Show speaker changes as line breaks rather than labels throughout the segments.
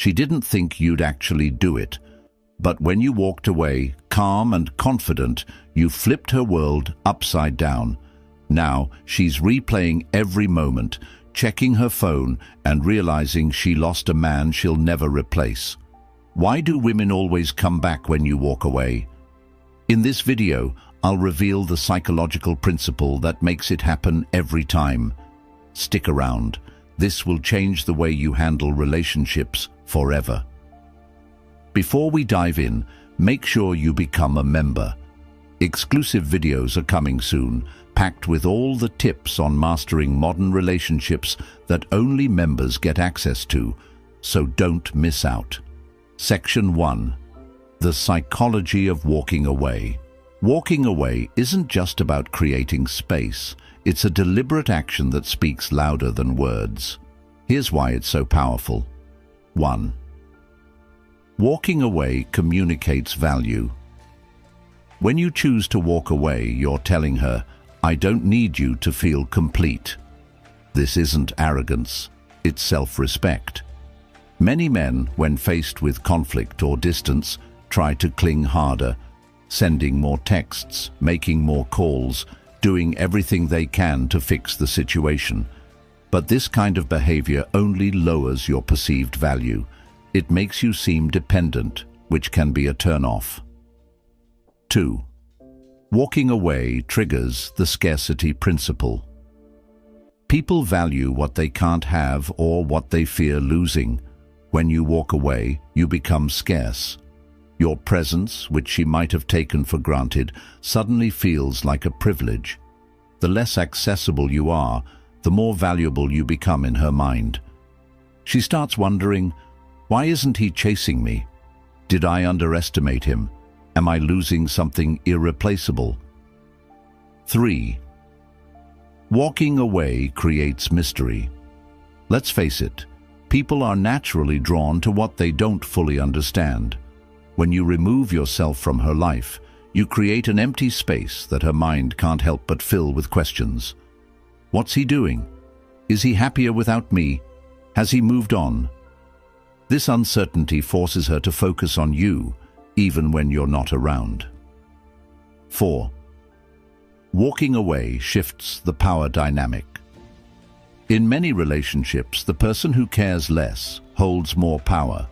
She didn't think you'd actually do it. But when you walked away, calm and confident, you flipped her world upside down. Now she's replaying every moment, checking her phone and realizing she lost a man she'll never replace. Why do women always come back when you walk away? In this video, I'll reveal the psychological principle that makes it happen every time. Stick around. This will change the way you handle relationships forever. Before we dive in, make sure you become a member. Exclusive videos are coming soon, packed with all the tips on mastering modern relationships that only members get access to, so don't miss out. Section 1. The psychology of walking away. Walking away isn't just about creating space. It's a deliberate action that speaks louder than words. Here's why it's so powerful. 1. Walking away communicates value. When you choose to walk away, you're telling her, "I don't need you to feel complete." This isn't arrogance, it's self-respect. Many men, when faced with conflict or distance, try to cling harder, sending more texts, making more calls, doing everything they can to fix the situation. But this kind of behavior only lowers your perceived value. It makes you seem dependent, which can be a turn-off. 2. Walking away triggers the scarcity principle. People value what they can't have or what they fear losing. When you walk away, you become scarce. Your presence, which she might have taken for granted, suddenly feels like a privilege. The less accessible you are, the more valuable you become in her mind. She starts wondering, why isn't he chasing me? Did I underestimate him? Am I losing something irreplaceable? 3. Walking away creates mystery. Let's face it, people are naturally drawn to what they don't fully understand. When you remove yourself from her life, you create an empty space that her mind can't help but fill with questions. What's he doing? Is he happier without me? Has he moved on? This uncertainty forces her to focus on you, even when you're not around. 4. Walking away shifts the power dynamic. In many relationships, the person who cares less holds more power.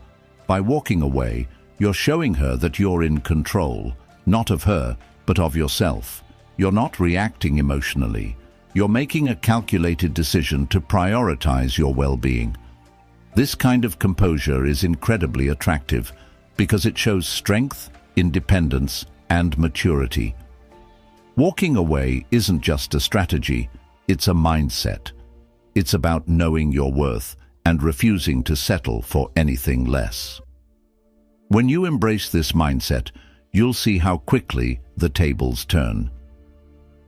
By walking away, you're showing her that you're in control, not of her, but of yourself. You're not reacting emotionally. You're making a calculated decision to prioritize your well-being. This kind of composure is incredibly attractive because it shows strength, independence, and maturity. Walking away isn't just a strategy, it's a mindset. It's about knowing your worth and refusing to settle for anything less. When you embrace this mindset, you'll see how quickly the tables turn.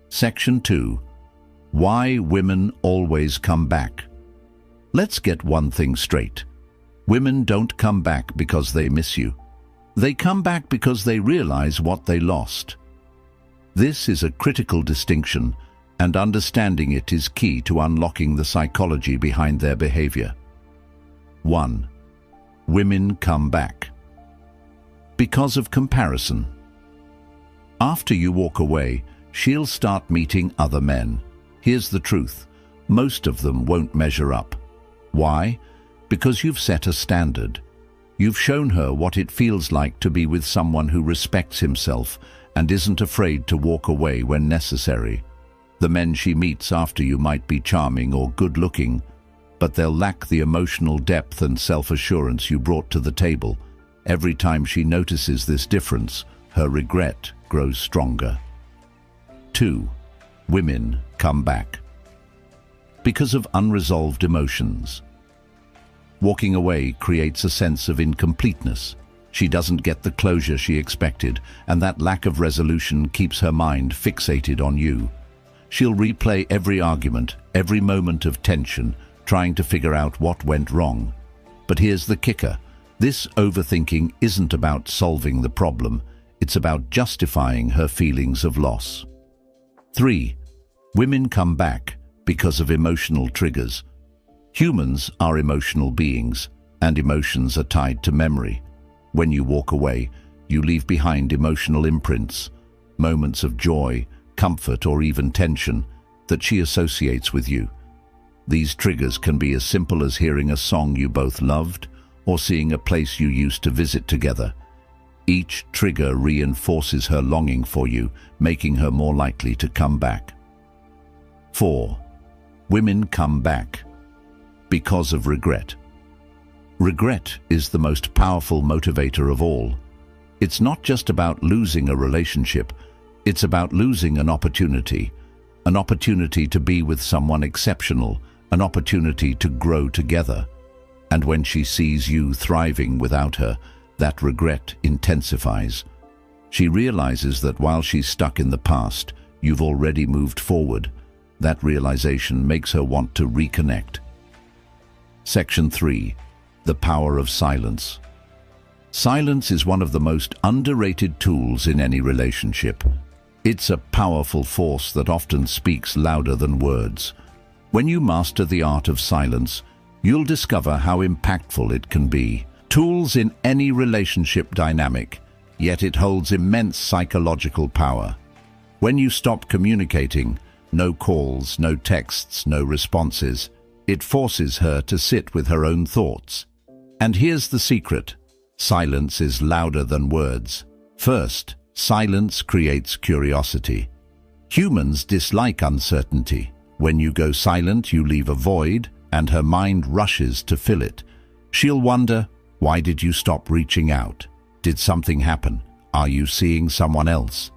Section 2. Why women always come back. Let's get one thing straight. Women don't come back because they miss you. They come back because they realize what they lost. This is a critical distinction, and understanding it is key to unlocking the psychology behind their behavior. 1. Women come back because of comparison. After you walk away, she'll start meeting other men. Here's the truth. Most of them won't measure up. Why? Because you've set a standard. You've shown her what it feels like to be with someone who respects himself and isn't afraid to walk away when necessary. The men she meets after you might be charming or good-looking, but they'll lack the emotional depth and self-assurance you brought to the table. Every time she notices this difference, her regret grows stronger. 2. Women come back because of unresolved emotions. Walking away creates a sense of incompleteness. She doesn't get the closure she expected, and that lack of resolution keeps her mind fixated on you. She'll replay every argument, every moment of tension, trying to figure out what went wrong. But here's the kicker. This overthinking isn't about solving the problem. It's about justifying her feelings of loss. 3. Women come back because of emotional triggers. Humans are emotional beings, and emotions are tied to memory. When you walk away, you leave behind emotional imprints, moments of joy, comfort, or even tension that she associates with you. These triggers can be as simple as hearing a song you both loved or seeing a place you used to visit together. Each trigger reinforces her longing for you, making her more likely to come back. 4. Women come back because of regret. Regret is the most powerful motivator of all. It's not just about losing a relationship, it's about losing an opportunity to be with someone exceptional, an opportunity to grow together. And when she sees you thriving without her, that regret intensifies. She realizes that while she's stuck in the past, you've already moved forward. That realization makes her want to reconnect. Section 3. The power of silence. Silence is one of the most underrated tools in any relationship. It's a powerful force that often speaks louder than words. When you master the art of silence, you'll discover how impactful it can be. Tools in any relationship dynamic, yet it holds immense psychological power. When you stop communicating, no calls, no texts, no responses, it forces her to sit with her own thoughts. And here's the secret. Silence is louder than words. First, silence creates curiosity. Humans dislike uncertainty. When you go silent, you leave a void, and her mind rushes to fill it. She'll wonder, why did you stop reaching out? Did something happen? Are you seeing someone else?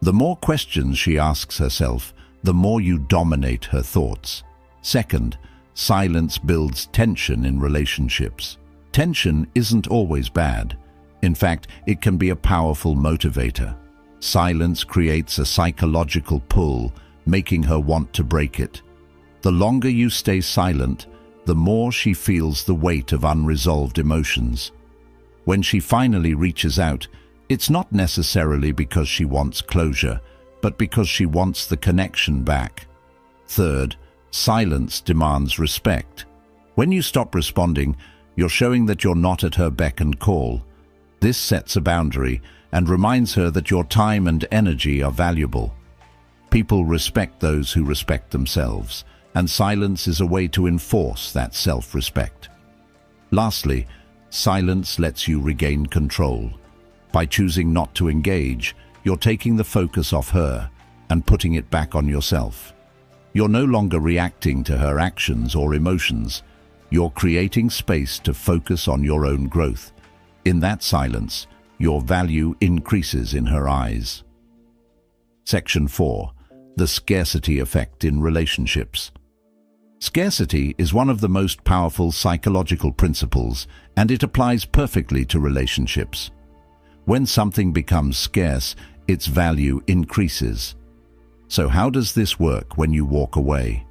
The more questions she asks herself, the more you dominate her thoughts. Second, silence builds tension in relationships. Tension isn't always bad. In fact, it can be a powerful motivator. Silence creates a psychological pull, making her want to break it. The longer you stay silent, the more she feels the weight of unresolved emotions. When she finally reaches out, it's not necessarily because she wants closure, but because she wants the connection back. Third, silence demands respect. When you stop responding, you're showing that you're not at her beck and call. This sets a boundary and reminds her that your time and energy are valuable. People respect those who respect themselves, and silence is a way to enforce that self-respect. Lastly, silence lets you regain control. By choosing not to engage, you're taking the focus off her and putting it back on yourself. You're no longer reacting to her actions or emotions. You're creating space to focus on your own growth. In that silence, your value increases in her eyes. Section 4. The scarcity effect in relationships. Scarcity is one of the most powerful psychological principles, and it applies perfectly to relationships. When something becomes scarce, its value increases. So how does this work when you walk away?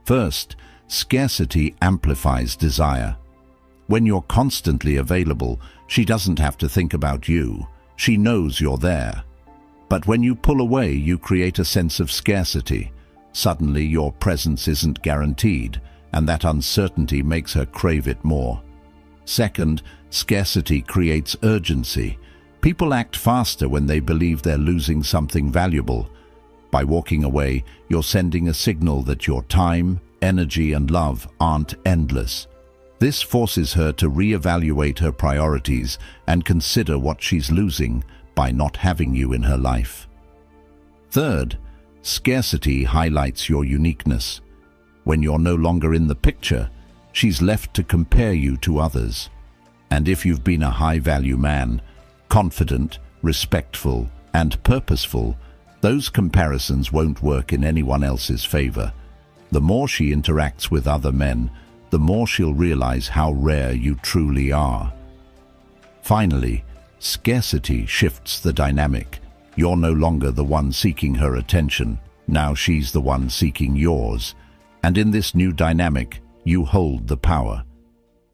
First, scarcity amplifies desire. When you're constantly available, she doesn't have to think about you. She knows you're there. But when you pull away, you create a sense of scarcity. Suddenly, your presence isn't guaranteed, and that uncertainty makes her crave it more. Second, scarcity creates urgency. People act faster when they believe they're losing something valuable. By walking away, you're sending a signal that your time, energy, and love aren't endless. This forces her to reevaluate her priorities and consider what she's losing by not having you in her life. Third, scarcity highlights your uniqueness. When you're no longer in the picture, she's left to compare you to others. And if you've been a high-value man, confident, respectful, and purposeful, those comparisons won't work in anyone else's favor. The more she interacts with other men, the more she'll realize how rare you truly are. Finally, scarcity shifts the dynamic. You're no longer the one seeking her attention. Now she's the one seeking yours. And in this new dynamic, you hold the power.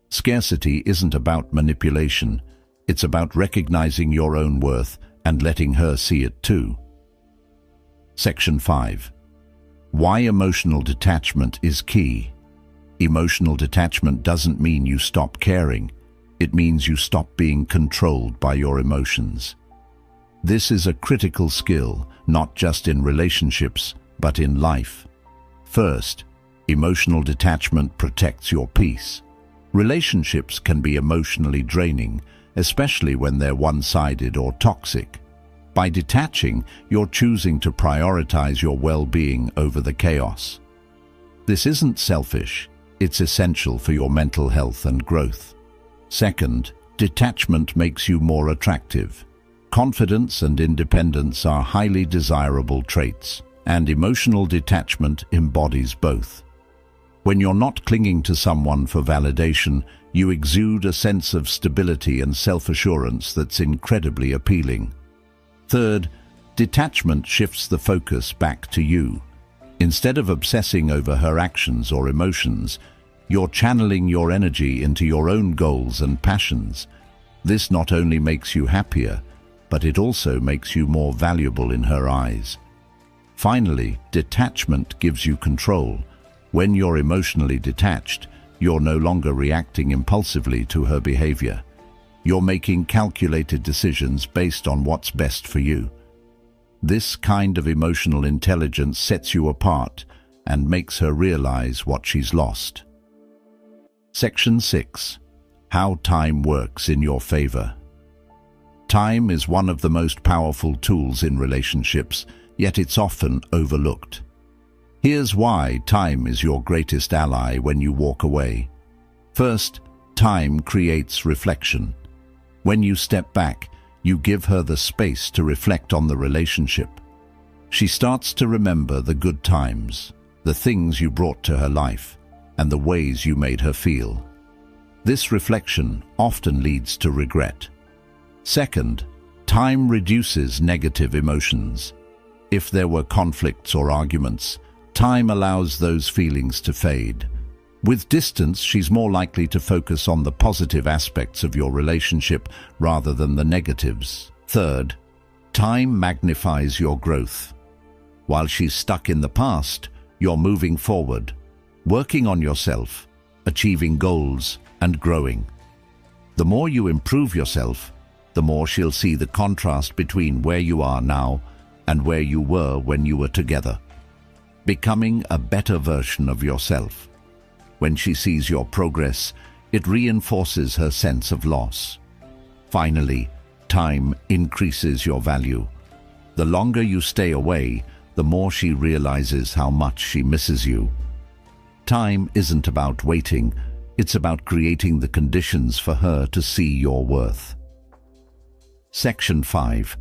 Scarcity isn't about manipulation. It's about recognizing your own worth and letting her see it too. Section 5. Why emotional detachment is key. Emotional detachment doesn't mean you stop caring. It means you stop being controlled by your emotions. This is a critical skill, not just in relationships, but in life. First, emotional detachment protects your peace. Relationships can be emotionally draining, especially when they're one-sided or toxic. By detaching, you're choosing to prioritize your well-being over the chaos. This isn't selfish, it's essential for your mental health and growth. Second, detachment makes you more attractive. Confidence and independence are highly desirable traits, and emotional detachment embodies both. When you're not clinging to someone for validation, you exude a sense of stability and self-assurance that's incredibly appealing. Third, detachment shifts the focus back to you. Instead of obsessing over her actions or emotions, you're channeling your energy into your own goals and passions. This not only makes you happier, but it also makes you more valuable in her eyes. Finally, detachment gives you control. When you're emotionally detached, you're no longer reacting impulsively to her behavior. You're making calculated decisions based on what's best for you. This kind of emotional intelligence sets you apart and makes her realize what she's lost. Section 6. How time works in your favor. Time is one of the most powerful tools in relationships, yet it's often overlooked. Here's why time is your greatest ally when you walk away. First, time creates reflection. When you step back, you give her the space to reflect on the relationship. She starts to remember the good times, the things you brought to her life, and the ways you made her feel. This reflection often leads to regret. Second, time reduces negative emotions. If there were conflicts or arguments, time allows those feelings to fade. With distance, she's more likely to focus on the positive aspects of your relationship rather than the negatives. Third, time magnifies your growth. While she's stuck in the past, you're moving forward, working on yourself, achieving goals, and growing. The more you improve yourself, the more she'll see the contrast between where you are now and where you were when you were together, becoming a better version of yourself. When she sees your progress, it reinforces her sense of loss. Finally, time increases your value. The longer you stay away, the more she realizes how much she misses you. Time isn't about waiting, it's about creating the conditions for her to see your worth. Section 5.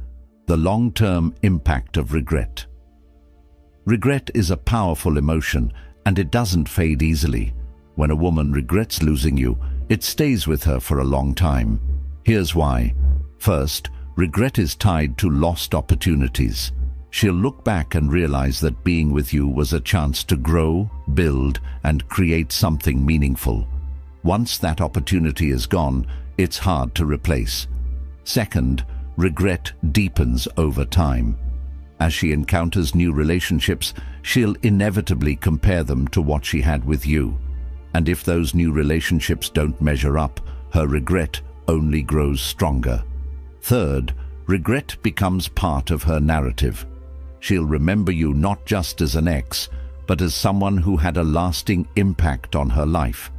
The long-term impact of regret. Regret is a powerful emotion, and it doesn't fade easily. When a woman regrets losing you, it stays with her for a long time. Here's why. First, regret is tied to lost opportunities. She'll look back and realize that being with you was a chance to grow, build, and create something meaningful. Once that opportunity is gone, it's hard to replace. Second, regret deepens over time. As she encounters new relationships, she'll inevitably compare them to what she had with you. And if those new relationships don't measure up, her regret only grows stronger. Third, regret becomes part of her narrative. She'll remember you not just as an ex, but as someone who had a lasting impact on her life.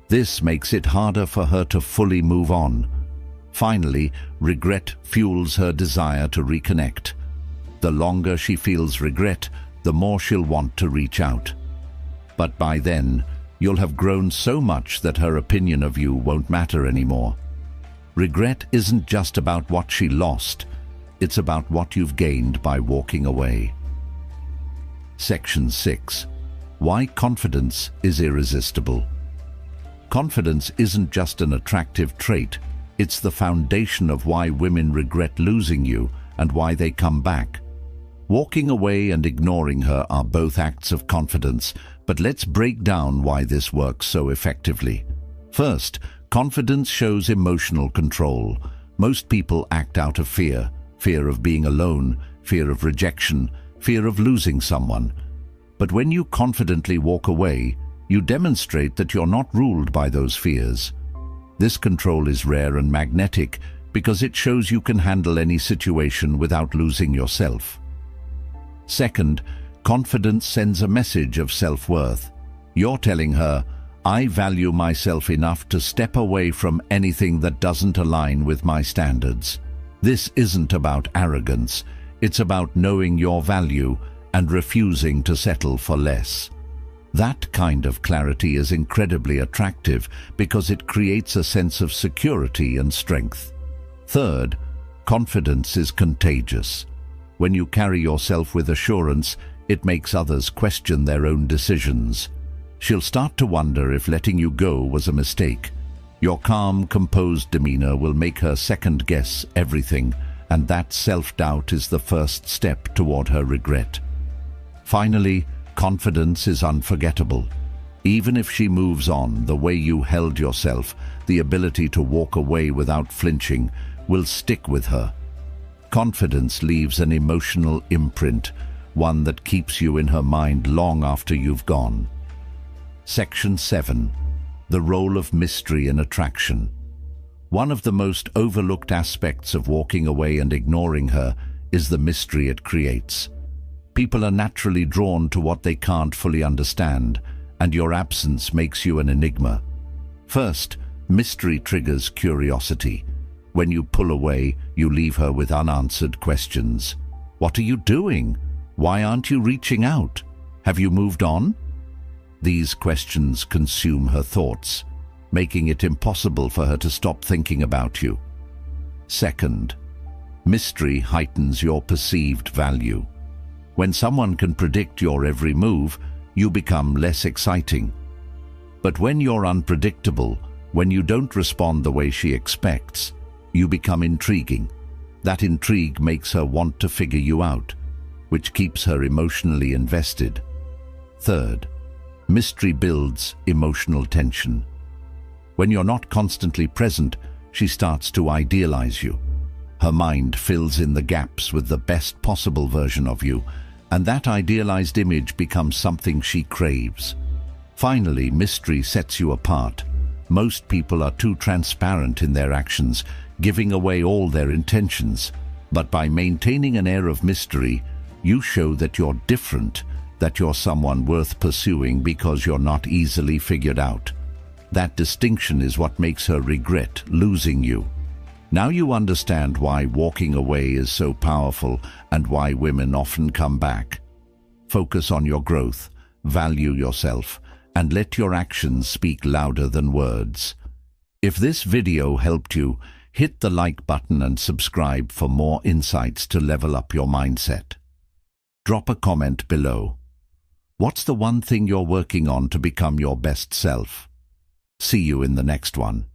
This makes it harder for her to fully move on. Finally, regret fuels her desire to reconnect. The longer she feels regret, the more she'll want to reach out. But by then, you'll have grown so much that her opinion of you won't matter anymore. Regret isn't just about what she lost, it's about what you've gained by walking away. Section 6. Why confidence is irresistible. Confidence isn't just an attractive trait, it's the foundation of why women regret losing you and why they come back. Walking away and ignoring her are both acts of confidence, but let's break down why this works so effectively. First, confidence shows emotional control. Most people act out of fear of being alone, fear of rejection, fear of losing someone. But when you confidently walk away, You demonstrate that you're not ruled by those fears. This control is rare and magnetic because it shows you can handle any situation without losing yourself. Second, confidence sends a message of self-worth. You're telling her, I value myself enough to step away from anything that doesn't align with my standards. This isn't about arrogance, it's about knowing your value and refusing to settle for less. That kind of clarity is incredibly attractive because it creates a sense of security and strength. Third, confidence is contagious. When you carry yourself with assurance, it makes others question their own decisions. She'll start to wonder if letting you go was a mistake. Your calm, composed demeanor will make her second-guess everything, and that self-doubt is the first step toward her regret. Finally, confidence is unforgettable. Even if she moves on, the way you held yourself, the ability to walk away without flinching, will stick with her. Confidence leaves an emotional imprint, one that keeps you in her mind long after you've gone. Section 7. The role of mystery in attraction. One of the most overlooked aspects of walking away and ignoring her is the mystery it creates. People are naturally drawn to what they can't fully understand, and your absence makes you an enigma. First, mystery triggers curiosity. When you pull away, you leave her with unanswered questions. What are you doing? Why aren't you reaching out? Have you moved on? These questions consume her thoughts, making it impossible for her to stop thinking about you. Second, mystery heightens your perceived value. When someone can predict your every move, you become less exciting. But when you're unpredictable, when you don't respond the way she expects, you become intriguing. That intrigue makes her want to figure you out, which keeps her emotionally invested. Third, mystery builds emotional tension. When you're not constantly present, she starts to idealize you. Her mind fills in the gaps with the best possible version of you, and that idealized image becomes something she craves. Finally, mystery sets you apart. Most people are too transparent in their actions, giving away all their intentions. But by maintaining an air of mystery, you show that you're different, that you're someone worth pursuing because you're not easily figured out. That distinction is what makes her regret losing you. Now you understand why walking away is so powerful and why women often come back. Focus on your growth, value yourself, and let your actions speak louder than words. If this video helped you, hit the like button and subscribe for more insights to level up your mindset. Drop a comment below. What's the one thing you're working on to become your best self? See you in the next one.